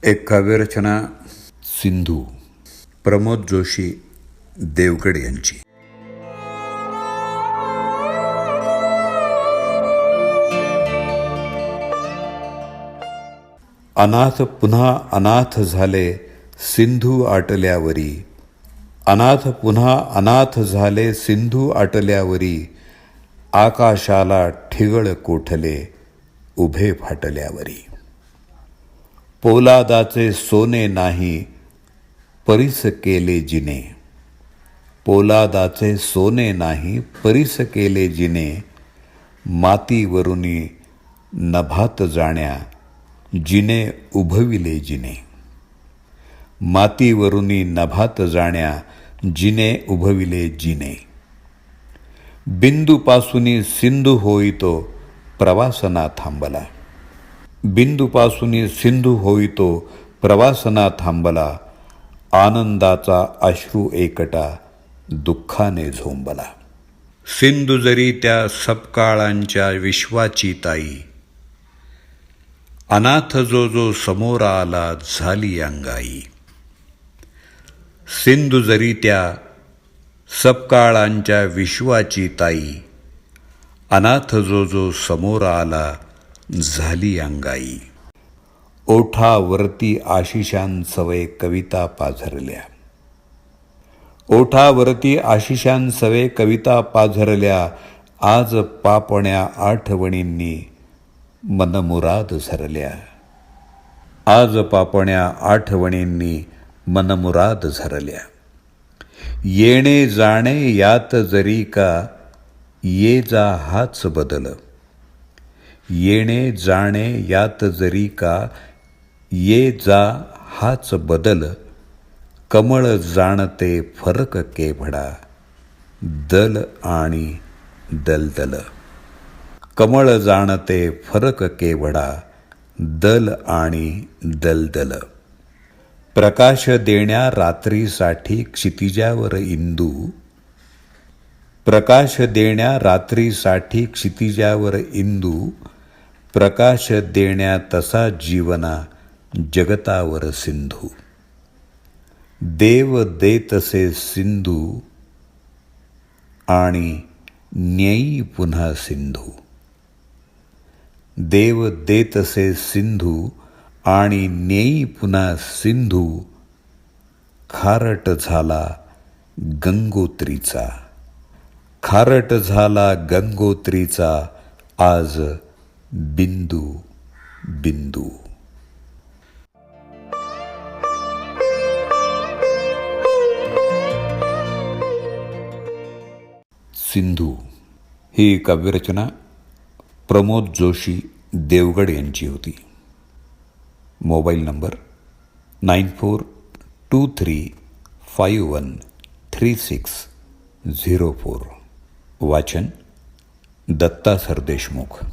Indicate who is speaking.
Speaker 1: एक काव्यरचना सिंधू, प्रमोद जोशी देवगड यांची. अनाथ पुन्हा अनाथ झाले सिंधू आटल्यावरी, अनाथ पुन्हा अनाथ झाले सिंधू आटल्यावरी, आकाशाला ठिगळ कोठले उभे फाटल्यावरी. पोलादाचे सोने नाही परीस केले जिने, पोलादाचे सोने नाही परीस केले जिने, मातीवरुनी नभात जाण्या जिने उभविले जिने, मातीवरुनी नभात जाण्या जिने उभविले जिने. बिंदूपासूनी सिंधू होईतो प्रवासना थांबला, बिंदूपासूनी सिंधू होईतो प्रवासना थांबला, आनंदाचा अश्रू एकटा दुःखाने झोंबला. सिंधू जरी त्या सपकाळांच्या विश्वाची ताई, अनाथ जो जो समोर आला झाली अंगाई. सिंधू जरी त्या सपकाळांच्या विश्वाची ताई, अनाथ जो जो समोर आला झाली अंगाई. ओठावरती आशिषांसवे कविता पाझरल्या, ओठावरती आशिषांसवे कविता पाझरल्या, आज पापण्या आठवणींनी मनमुराद झरल्या, आज पापण्या आठवणींनी मनमुराद झरल्या. येणे जाणे यात जरी का ये जा हाच बदल, येणे जाणे यात जरी का ये जा हाच बदल, कमळ जाणते फरक केवढा दल आणि दलदल, कमळ जाणते फरक केवढा दल आणि दलदल. प्रकाश देण्या रात्रीसाठी क्षितिजावर इंदू, प्रकाश देण्या रात्रीसाठी क्षितिजावर इंदू, प्रकाश देण्या तसा जीवना जगतावर सिंधू. देव देतसे सिंधू आणि नेई पुन्हा सिंधू, देव देतसे सिंधू आणि नेई पुन्हा सिंधू. खारट झाला गंगोत्रीचा, खारट झाला गंगोत्रीचा आज बिंदू बिंदू. सिंधू ही काव्यरचना प्रमोद जोशी देवगड यांची होती. Mobile number 9423513604. वाचन दत्ता सरदेशमुख.